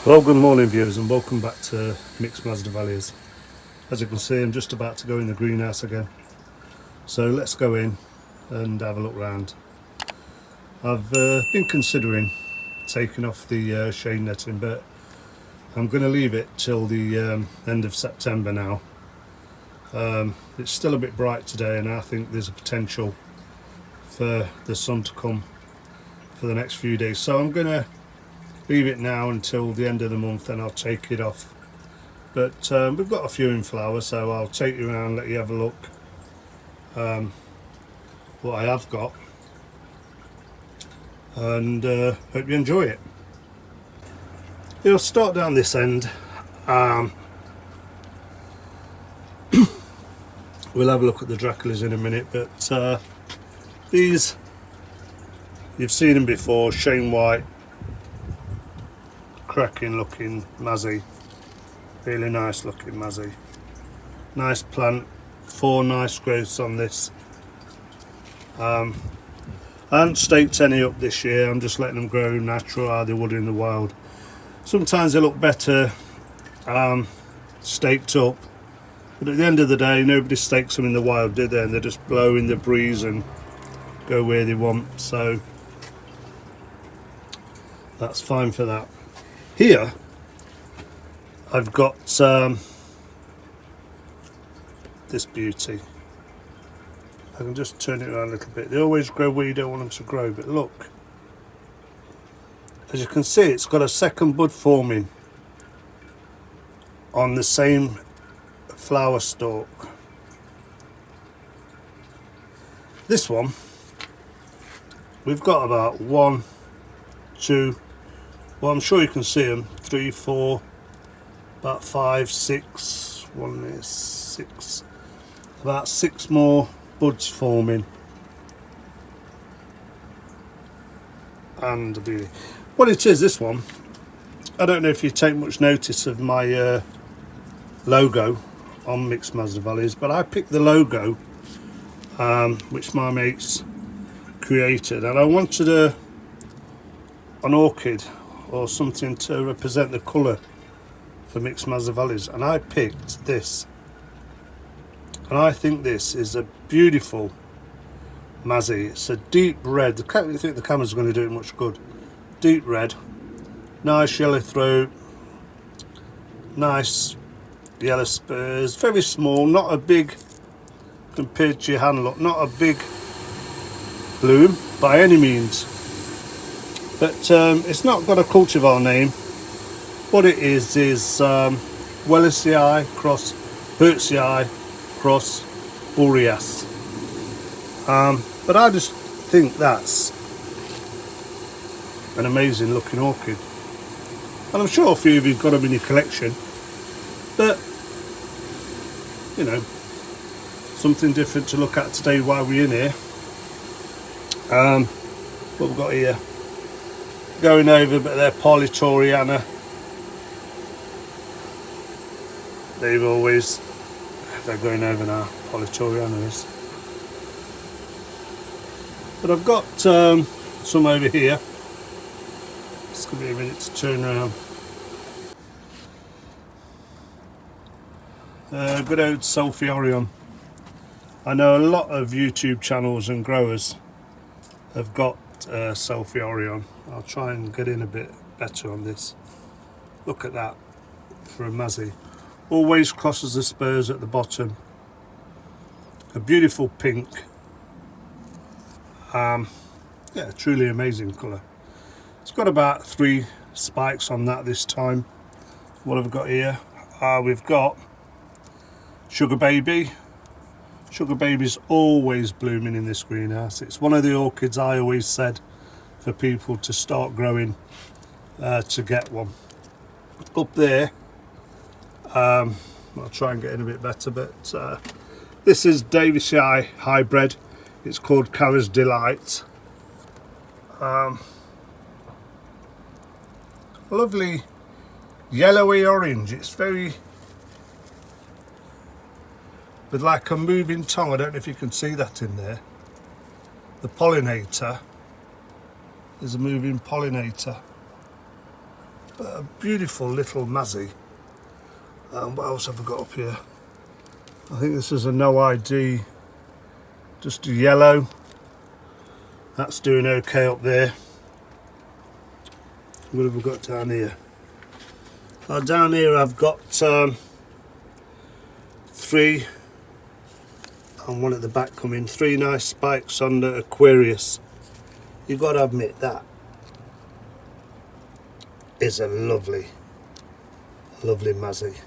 Well, good morning viewers and welcome back to Mixed Masdevallias. As you can see, I'm just about to go in the greenhouse again. So let's go in and have a look round. I've been considering taking off the shade netting, but I'm going to leave it till the end of September now. It's still a bit bright today and I think there's a potential for the sun to come for the next few days. So I'm going to leave it now until the end of the month and I'll take it off. But we've got a few in flower, so I'll take you around, let you have a look what I have got, and hope you enjoy it. We'll start down this end. We'll have a look at the Draculas in a minute, but these, you've seen them before, Shane White, cracking looking Mazzy, really nice looking Mazzy, nice plant, 4 nice growths on this. I haven't staked any up this year, I'm just letting them grow natural how they would in the wild. Sometimes they look better staked up, but at the end of the day nobody stakes them in the wild, do they? And they just blow in the breeze and go where they want, so that's fine for that. Here I've got this beauty. I can just turn it around a little bit. They always grow where you don't want them to grow, but look, as you can see, it's got a second bud forming on the same flower stalk. This one, we've got about 1, 2, well, I'm sure you can see them, 3, 4, about 5, 6, 1 is 6, about 6 more buds forming. And what it is, this one, I don't know if you take much notice of my logo on Mixed Masdevallias, but I picked the logo which my mates created, and I wanted an orchid or something to represent the colour for Mixed Masdevallias, and I picked this, and I think this is a beautiful Mazzy. It's a deep red. I can't really think the camera's going to do it much good. Deep red, nice yellow throat, nice yellow spurs, very small, not a big, compared to your hand look, not a big bloom by any means. But it's not got a cultivar name. What it is Wellesley cross Hertzii cross Boreas. But I just think that's an amazing looking orchid. And I'm sure a few of you have got them in your collection. But, you know, something different to look at today while we're in here. What we've got here. Going over, but they're Polytoriana. They're going over now, Polytorianas. But I've got some over here. It's going to be a minute to turn around. Good old Sulphiorion. I know a lot of YouTube channels and growers have got Sulphiorion. I'll try and get in a bit better on this. Look at that for a Mazzy. Always crosses the spurs at the bottom. A beautiful pink. Yeah, truly amazing colour. It's got about 3 spikes on that this time. What have we got here? We've got Sugar Baby. Sugar Baby's always blooming in this greenhouse. It's one of the orchids I always said for people to start growing to get one. Up there, I'll try and get in a bit better, but this is Davisii hybrid. It's called Cara's Delight. Lovely yellowy orange. It's very, with like a moving tongue. I don't know if you can see that in there. The pollinator is a moving pollinator. A beautiful little mazzy. What else have I got up here? I think this is a no ID, just a yellow. That's doing okay up there. What have we got down here? Down here I've got 3, and one at the back coming. 3 nice spikes on the Aquarius. You've got to admit that is a lovely, lovely mazzy.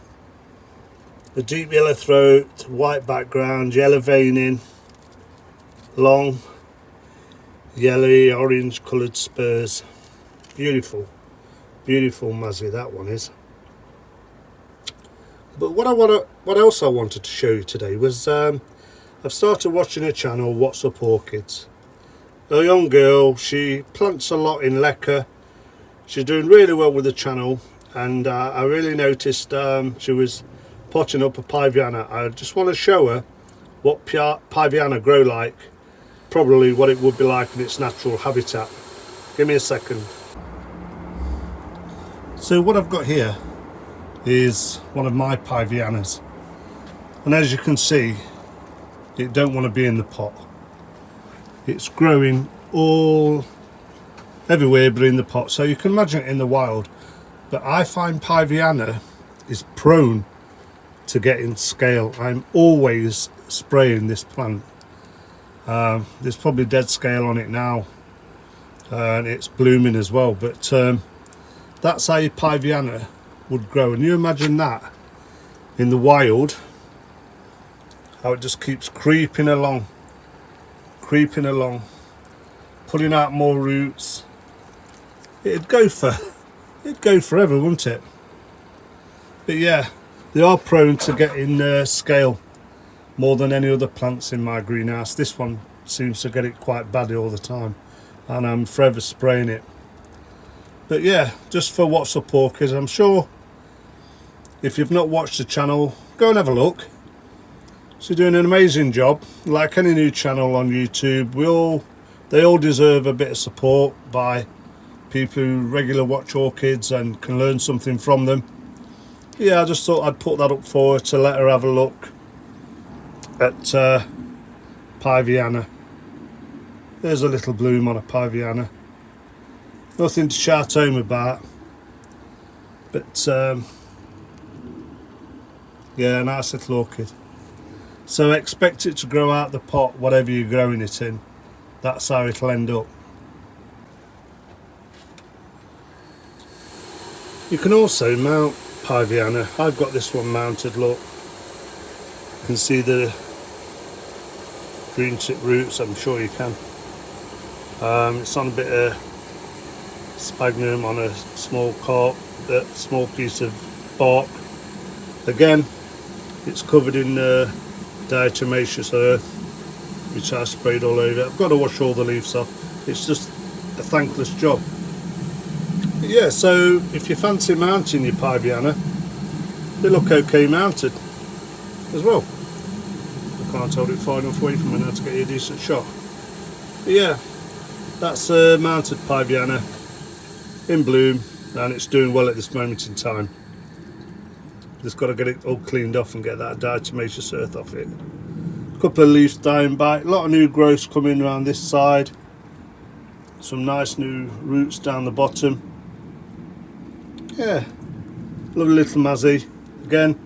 A deep yellow throat, white background, yellow veining, long, yellowy orange coloured spurs. Beautiful, beautiful mazzy that one is. But what else I wanted to show you today was I've started watching a channel, What's Up Orchids. A young girl, she plants a lot in Lecker. She's doing really well with the channel, and I really noticed she was potting up a Piviana. I just want to show her what Piviana grow like, probably what it would be like in its natural habitat. Give me a second. So what I've got here is one of my Pivianas, and as you can see, it don't want to be in the pot. It's growing all everywhere but in the pot, so you can imagine it in the wild. But I find Piviana is prone to getting scale. I'm always spraying this plant. There's probably dead scale on it now, and it's blooming as well, but that's how your Piviana would grow. And you imagine that in the wild, how it just keeps creeping along, pulling out more roots. It'd go forever, wouldn't it? But yeah, they are prone to getting scale more than any other plants in my greenhouse. This one seems to get it quite badly all the time, and I'm forever spraying it. But yeah, just for What's Up Orchids, I'm sure if you've not watched the channel, go and have a look. She's doing an amazing job. Like any new channel on YouTube, they all deserve a bit of support by people who regularly watch orchids and can learn something from them. Yeah, I just thought I'd put that up for her to let her have a look at Piviana. There's a little bloom on a Piviana. Nothing to shout home about, but yeah, nice little orchid. So expect it to grow out the pot, whatever you're growing it in. That's how it'll end up. You can also mount Piviana. I've got this one mounted, look. You can see the green tip roots, I'm sure you can. It's on a bit of sphagnum on a small small piece of bark. Again, it's covered in diatomaceous earth, which I sprayed all over. I've got to wash all the leaves off. It's just a thankless job. But yeah, so if you fancy mounting your Piviana, they look okay mounted as well. I can't hold it far enough away from me now to get you a decent shot. But yeah, that's a mounted Piviana in bloom, and it's doing well at this moment in time. Just got to get it all cleaned off and get that diatomaceous earth off it. A couple of leaves dying back, a lot of new growths coming around this side, some nice new roots down the bottom. Yeah, lovely little mazzy. Again,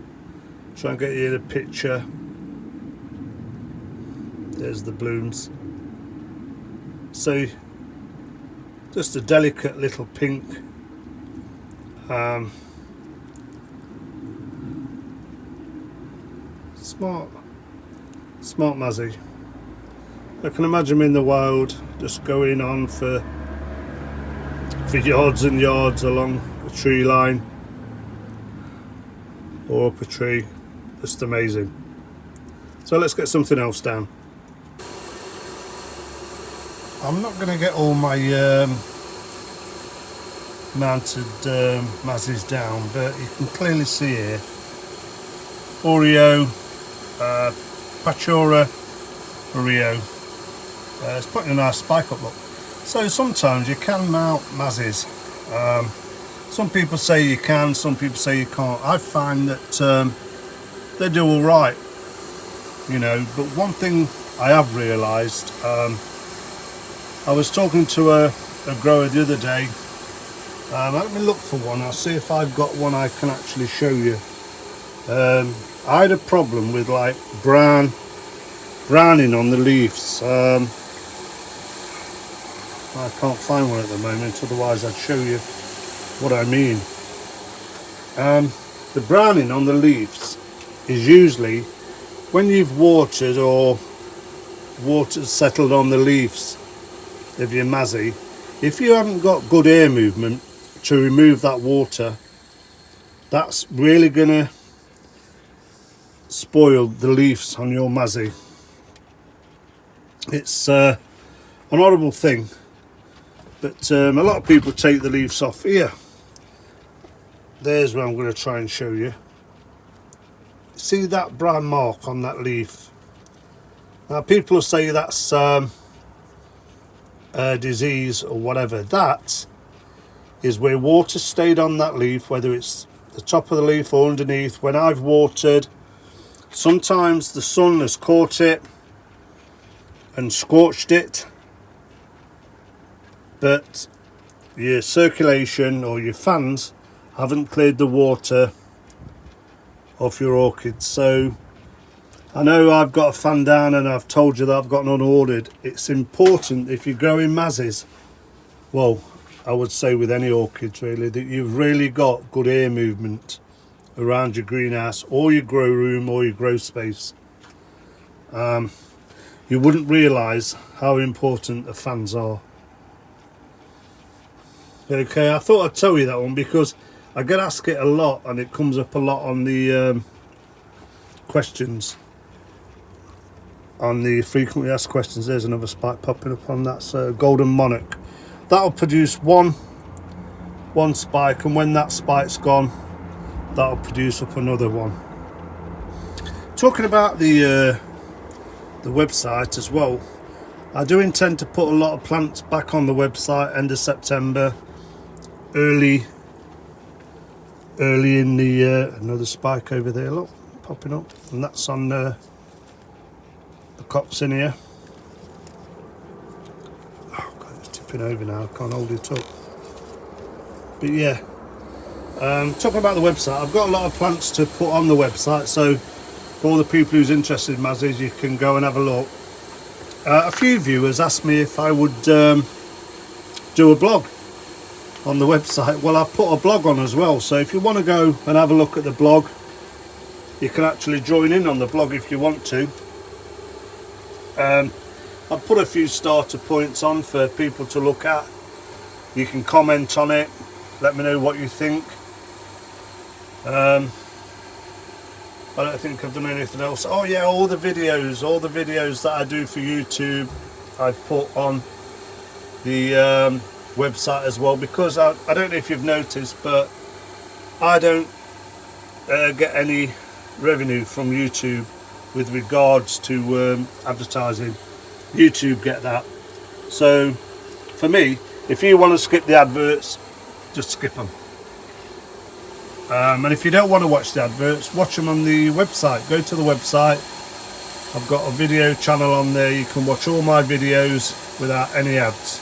try and get you the picture. There's the blooms. So just a delicate little pink. Smart mazzy. I can imagine them in the wild, just going on for yards and yards along a tree line or up a tree. Just amazing. So let's get something else down. I'm not going to get all my mounted mazzies down, but you can clearly see here Oreo, Pachora, Rio. It's putting a nice spike up, look. So sometimes you can mount mazzies Some people say you can, some people say you can't. I find that they do all right, you know. But one thing I have realised, I was talking to a grower the other day. Let me look for one. I'll see if I've got one I can actually show you. I had a problem with like browning on the leaves. I can't find one at the moment, otherwise I'd show you what I mean. The browning on the leaves is usually when you've watered or water settled on the leaves of your mazzy. If you haven't got good air movement to remove that water, that's really gonna spoil the leaves on your mazzy. It's an horrible thing, but a lot of people take the leaves off. Here, there's where I'm going to try and show you. See that brown mark on that leaf? Now people will say that's a disease or whatever. That is where water stayed on that leaf, whether it's the top of the leaf or underneath. When I've watered, sometimes the sun has caught it and scorched it, but your circulation or your fans haven't cleared the water off your orchids. So I know I've got a fan down and I've told you that I've got an unordered. It's important if you're growing mazzies, well, I would say with any orchids really, that you've really got good air movement around your greenhouse or your grow room or your grow space. You wouldn't realise how important the fans are. Okay, I thought I'd tell you that one because I get asked it a lot and it comes up a lot on the questions, on the frequently asked questions. There's another spike popping up on that golden monarch. That'll produce one spike, and when that spike's gone, that'll produce up another one. Talking about the website as well, I do intend to put a lot of plants back on the website end of September, early in the another spike over there, look, popping up, and that's on the Coccinea. Oh god, it's tipping over now, I can't hold it up. But yeah, talking about the website, I've got a lot of plants to put on the website, so for all the people who's interested in mazzies, you can go and have a look. A few viewers asked me if I would do a blog on the website. Well, I've put a blog on as well, so if you want to go and have a look at the blog, you can actually join in on the blog if you want to. I've put a few starter points on for people to look at. You can comment on it, let me know what you think. I don't think I've done anything else. Oh yeah, all the videos that I do for YouTube I've put on the website as well, because I don't know if you've noticed, but I don't get any revenue from YouTube with regards to advertising. YouTube get that. So for me, if you want to skip the adverts, just skip them. And if you don't want to watch the adverts, watch them on the website. Go to the website. I've got a video channel on there. You can watch all my videos without any ads.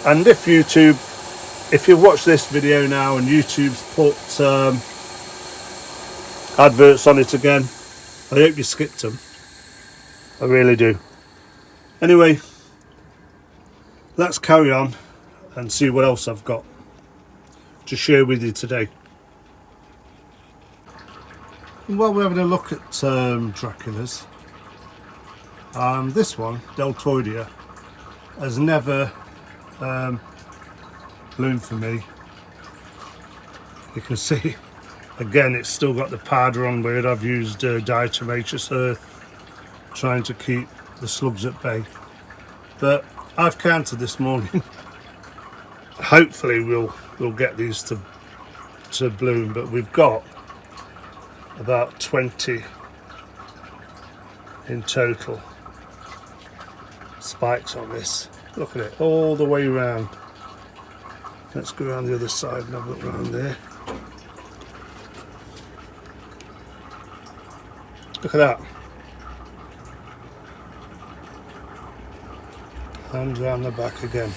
And if you've watched this video now and YouTube's put adverts on it again, I hope you skipped them. I really do. Anyway, let's carry on and see what else I've got to share with you today. While we're having a look at Draculas, this one, Deltoidea, has never bloomed for me. You can see again it's still got the powder on where I've used diatomaceous earth trying to keep the slugs at bay, but I've counted this morning. Hopefully we'll get these to bloom, but we've got about 20 in total spikes on this. Look at it all the way around. Let's go around the other side and have a look around there. Look at that. And round the back again.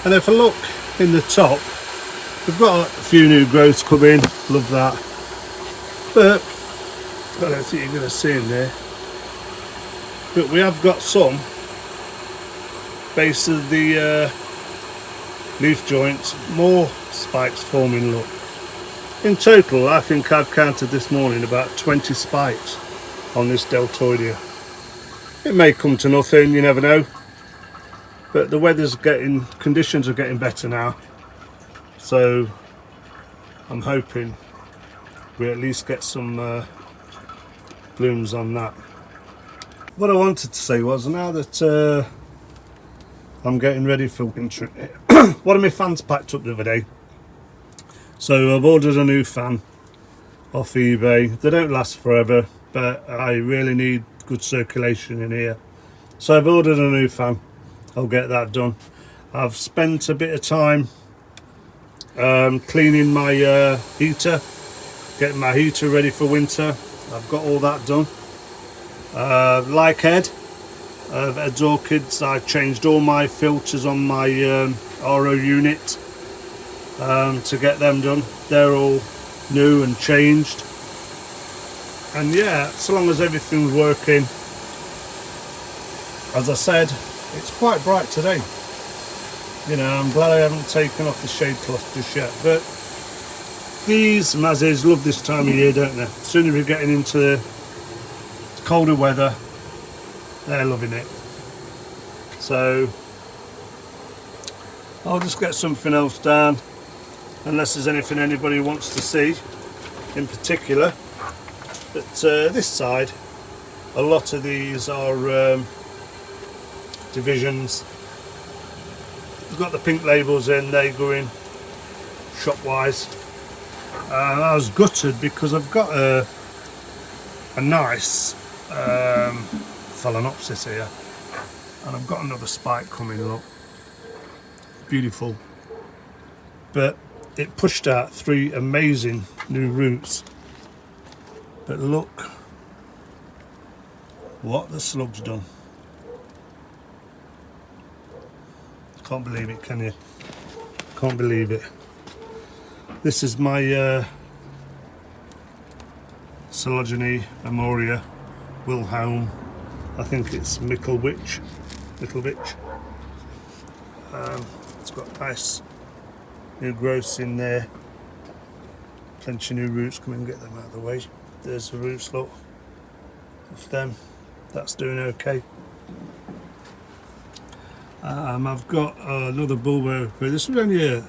And if I look in the top, we've got a few new growths coming. Love that. But I don't think you're going to see in there. But we have got some base of the leaf joints, more spikes forming. Look. In total, I think I've counted this morning about 20 spikes on this deltoidea. It may come to nothing, you never know. But the conditions are getting better now. So I'm hoping we at least get some blooms on that. What I wanted to say was, now that I'm getting ready for winter, one of my fans packed up the other day. So I've ordered a new fan off eBay. They don't last forever, but I really need good circulation in here. So I've ordered a new fan. I'll get that done. I've spent a bit of time cleaning my heater, getting my heater ready for winter. I've got all that done. Like Ed of Ed's Orchids, I changed all my filters on my RO unit to get them done. They're all new and changed. And yeah, so long as everything's working, as I said, it's quite bright today. You know, I'm glad I haven't taken off the shade cloth just yet. But these mazzies love this time of year, don't they? As soon as we're getting into the colder weather, they're loving it. So I'll just get something else down, unless there's anything anybody wants to see in particular. But this side, a lot of these are divisions. We've got the pink labels in, they go in shop-wise. I was gutted because I've got a nice Phalaenopsis here, and I've got another spike coming. Look, beautiful. But it pushed out 3 amazing new roots. But look what the slug's done. Can't believe it, can you? Can't believe it. This is my Coleogene Amoria Wilhelm. I think it's Micklewich. It's got nice new growths in there. Plenty of new roots. Come and get them out of the way. There's the roots, look. Of them. That's doing okay. I've got another bulb over. This was only a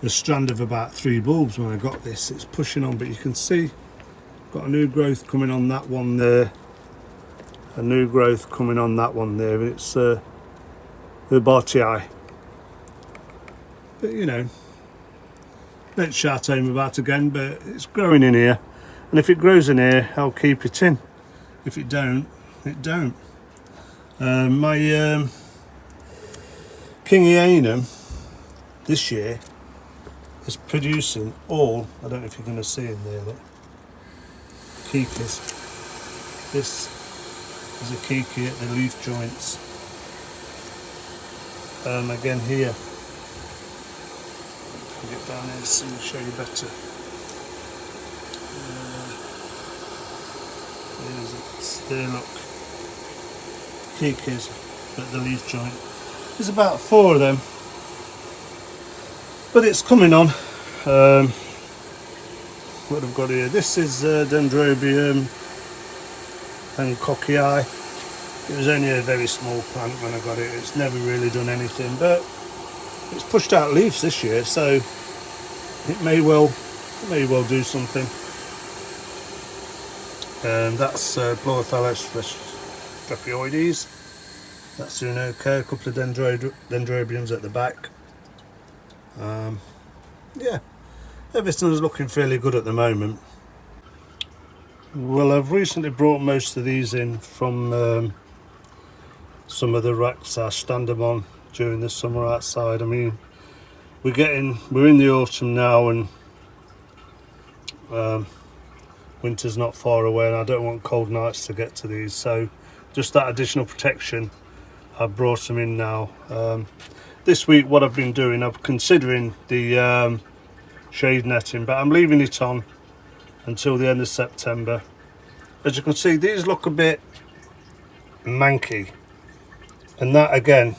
strand of about 3 bulbs when I got this. It's pushing on, but you can see got a new growth coming on that one there. A new growth coming on that one there. It's Herbatii. But you know, don't shout home about again, but it's growing in here. And if it grows in here, I'll keep it in. If it don't, it don't. My Kingianum this year is producing all, I don't know if you're going to see in there, look, keikis. This is a keiki at the leaf joints. Again here, I'll get down there so I'll show you better. There, look, keikis at the leaf joint. There's about 4 of them, but it's coming on. What I've got here, this is Dendrobium and Coccinea. It was only a very small plant when I got it. It's never really done anything, but it's pushed out leaves this year, so it may well do something. That's Phalaenopsis strepioides. That's doing okay. A couple of dendrobiums at the back. Yeah, everything's looking fairly good at the moment. Well, I've recently brought most of these in from some of the racks I stand them on during the summer outside. I mean, we're in the autumn now, and winter's not far away, and I don't want cold nights to get to these, so just that additional protection, I've brought them in now. This week what I've been doing, I'm considering the shade netting, but I'm leaving it on until the end of September. As you can see, these look a bit manky, and that again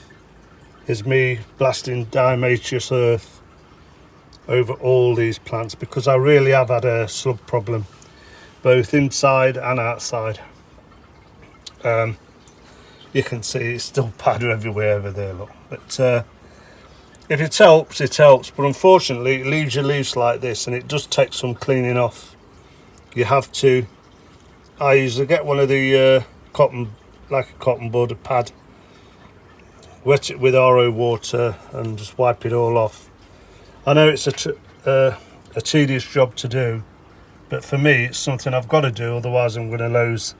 is me blasting diatomaceous earth over all these plants, because I really have had a slug problem both inside and outside. You can see it's still powder everywhere over there, look. But if it helps, it helps. But unfortunately, it leaves your leaves like this, and it does take some cleaning off. You have to. I usually get one of the cotton bud, a pad, wet it with RO water, and just wipe it all off. I know it's a tedious job to do, but for me, it's something I've got to do. Otherwise, I'm going to lose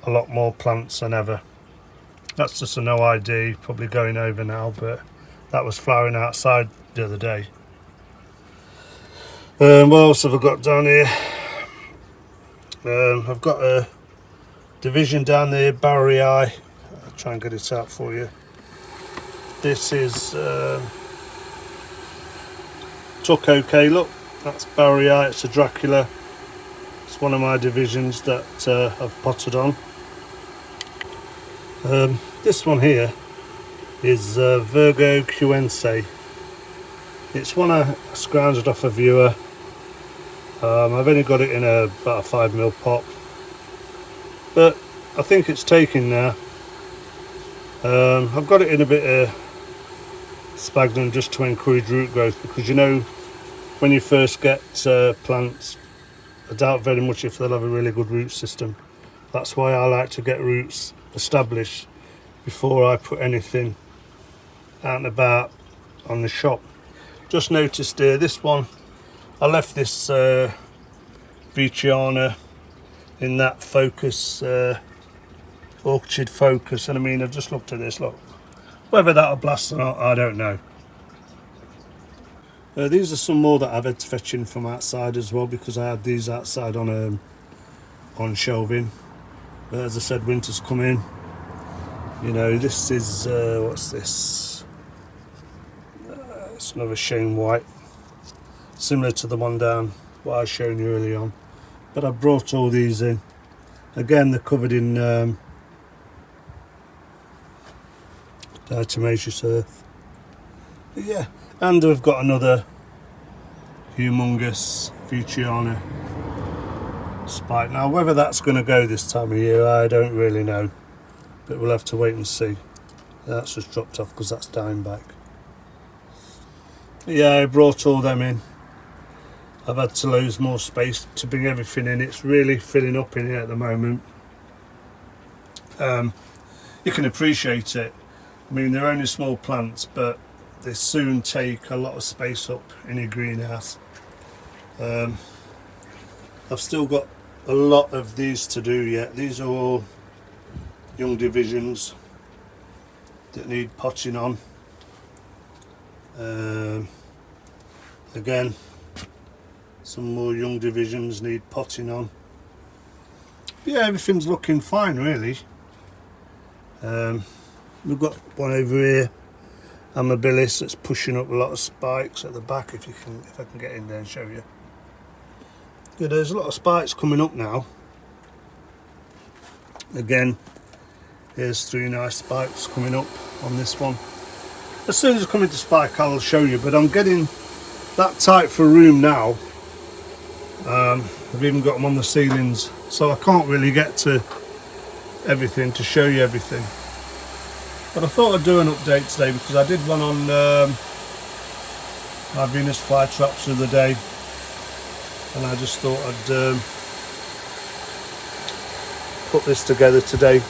a lot more plants than ever. That's just an OID, probably going over now, but that was flowering outside the other day. What else have I got down here? I've got a division down there, Barry Eye. I'll try and get it out for you. This is Tuck OK, look, that's Barry Eye, it's a Dracula. It's one of my divisions that I've potted on. This one here is Virgo Cuense. It's one I scrounged off a viewer. I've only got it in about a 5mm pot, but I think it's taking now. I've got it in a bit of sphagnum just to encourage root growth, because you know, when you first get plants, I doubt very much if they'll have a really good root system. That's why I like to get roots established before I put anything out and about on the shop. Just noticed here, this one, I left this Viciana in that focus, orchid focus, and I mean, I've just looked at this, look. Whether that'll blast or not, I don't know. These are some more that I've had to fetch in from outside as well, because I had these outside on shelving. But as I said, winter's come in. You know, this is what's this? It's another Shane White, similar to the one down what I was showing you early on. But I brought all these in. Again, they're covered in diatomaceous earth. But yeah, and we've got another humongous Viciana spike. Now, whether that's going to go this time of year, I don't really know, but we'll have to wait and see. That's just dropped off because that's dying back. Yeah, I brought all them in. I've had to lose more space to bring everything in. It's really filling up in here at the moment. You can appreciate it. I mean, they're only small plants, but they soon take a lot of space up in your greenhouse. I've still got a lot of these to do yet. These are all young divisions that need potting on. Again, some more young divisions need potting on. Yeah, everything's looking fine really. We've got one over here, Amabilis, that's pushing up a lot of spikes at the back. If I can get in there and show you. Yeah, there's a lot of spikes coming up now. Again, here's 3 nice spikes coming up on this one. As soon as I come into spike, I'll show you, but I'm getting that tight for room now. I've even got them on the ceilings, so I can't really get to everything to show you everything. But I thought I'd do an update today, because I did one on my Venus flytraps of the day, and I just thought I'd put this together today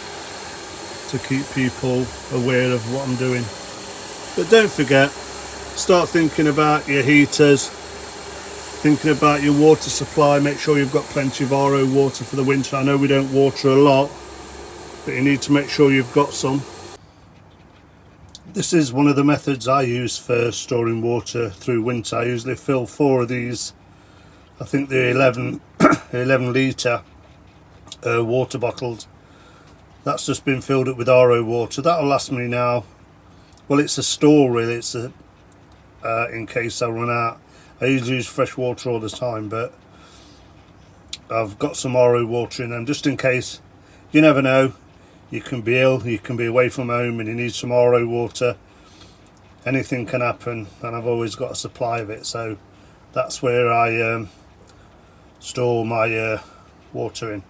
to keep people aware of what I'm doing. But don't forget, start thinking about your heaters, thinking about your water supply. Make sure you've got plenty of RO water for the winter. I know we don't water a lot, but you need to make sure you've got some. This is one of the methods I use for storing water through winter. I usually fill 4 of these, I think they're 11 litre water bottles. That's just been filled up with RO water. That'll last me now. Well, it's a store really, it's a in case I run out. I usually use fresh water all the time, but I've got some RO water in them just in case. You never know, you can be ill, you can be away from home and you need some RO water. Anything can happen, and I've always got a supply of it, so that's where I store my water in.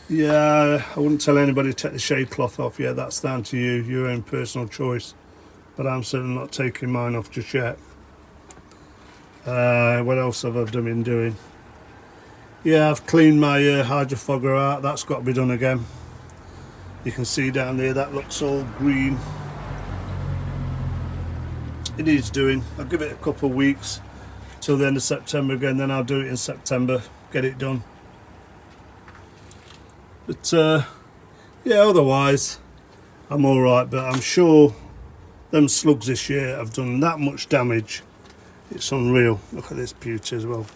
Yeah, I wouldn't tell anybody to take the shade cloth off yet. That's down to you, your own personal choice. But I'm certainly not taking mine off just yet. What else have I been doing? Yeah, I've cleaned my hydrofogger out. That's got to be done again. You can see down there that looks all green. It needs doing. I'll give it a couple of weeks till the end of September again, then I'll do it in September, get it done. But yeah, otherwise I'm alright, but I'm sure them slugs this year have done that much damage. It's unreal. Look at this beauty as well.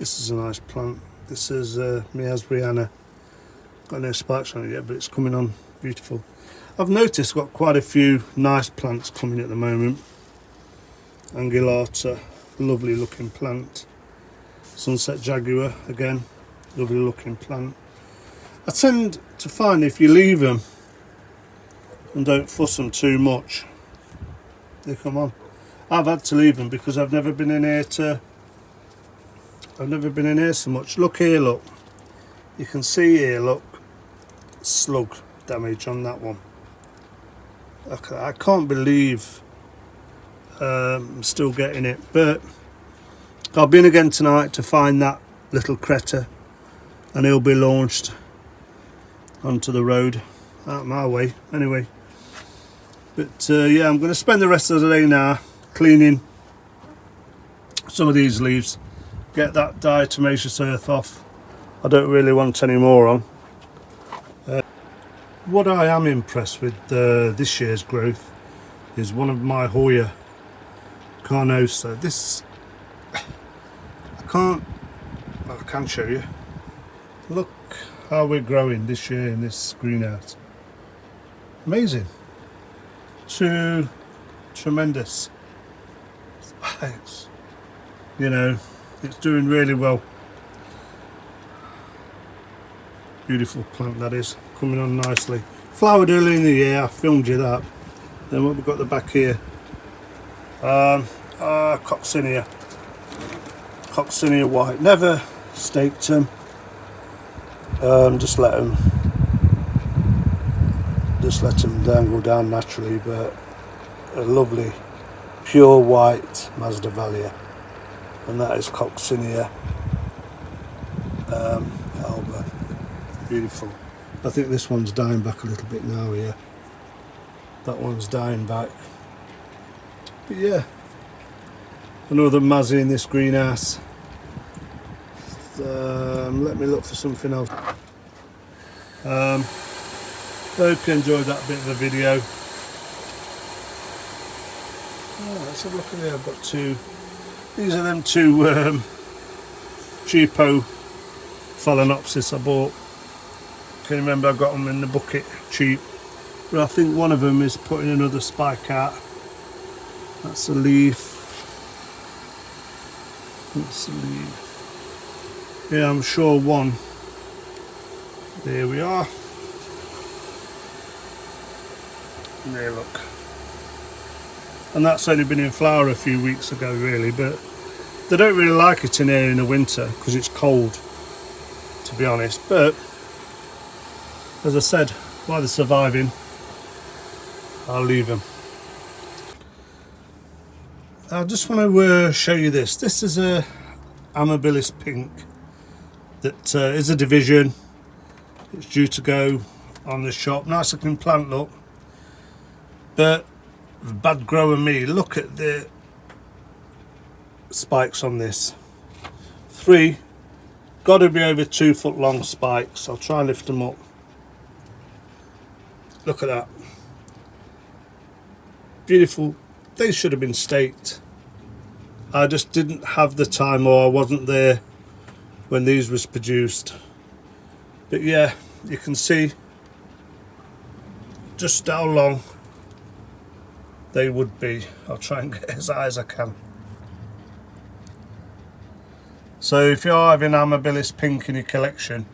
This is a nice plant. This is Masdevallia. Got no spikes on it yet, but it's coming on beautiful. I've noticed got quite a few nice plants coming at the moment. Angulata, lovely looking plant. Sunset Jaguar, again, lovely looking plant. I tend to find if you leave them and don't fuss them too much, they come on. I've had to leave them because I've never been in here so much. Look here, look. You can see here, look, slug damage on that one. I can't believe I'm still getting it, but I'll be in again tonight to find that little critter, and he'll be launched onto the road out my way anyway. But yeah, I'm going to spend the rest of the day now cleaning some of these leaves, get that diatomaceous earth off. I don't really want any more on. What I am impressed with this year's growth is one of my Hoya carnosa. This I can show you. Look how we're growing this year in this greenhouse. Amazing. Two tremendous spikes. You know, it's doing really well. Beautiful plant that is, coming on nicely. Flowered early in the year, I filmed you that. Then what we've got at the back here, Coccinea. Coccinea white. Never staked them. Just let them dangle down naturally, but a lovely pure white Masdevallia, and that is Coccinea alba. Beautiful. I think this one's dying back a little bit now here. That one's dying back. But yeah, another Mazzy in this greenhouse. Let me look for something else. Hope you enjoyed that bit of a video. Oh, let's have a look at here. I've got two. These are them two cheapo Phalaenopsis I bought. Can you remember I got them in the bucket cheap? But I think one of them is putting another spike out. That's a leaf. That's a leaf. Yeah, I'm sure one. There we are. There, look. And that's only been in flower a few weeks ago really, but they don't really like it in here in the winter because it's cold, to be honest. But as I said, while they're surviving, I'll leave them. I just want to show you this. This is a Amabilis pink that is a division. It's due to go on the shop. Nice looking plant, look. But bad grower me, look at the spikes on this. 3, got to be over 2 foot long spikes. I'll try and lift them up. Look at that. Beautiful. They should have been staked. I just didn't have the time, or I wasn't there when these was produced. But yeah, you can see just how long they would be. I'll try and get as high as I can. So if you're having Amabilis pink in your collection,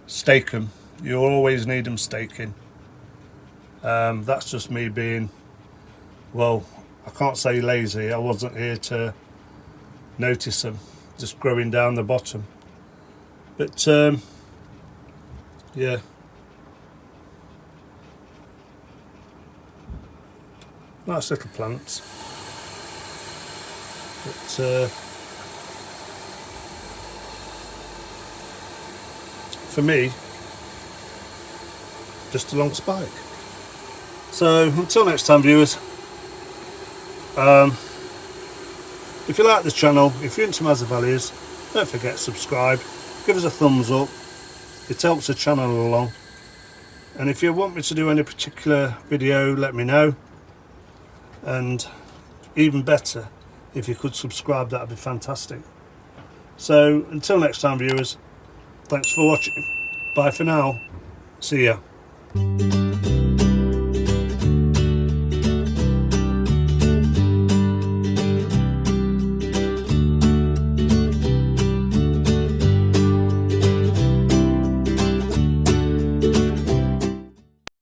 stake them. You always need them staking. That's just me being, well, I can't say lazy. I wasn't here to notice them just growing down the bottom. But yeah, nice little plants. But for me, just a long spike. So until next time, viewers, if you like this channel, if you're into Masdevallias, don't forget to subscribe, give us a thumbs up, it helps the channel along. And if you want me to do any particular video, let me know. And even better, if you could subscribe, that would be fantastic. So until next time, viewers, thanks for watching. Bye for now. See ya.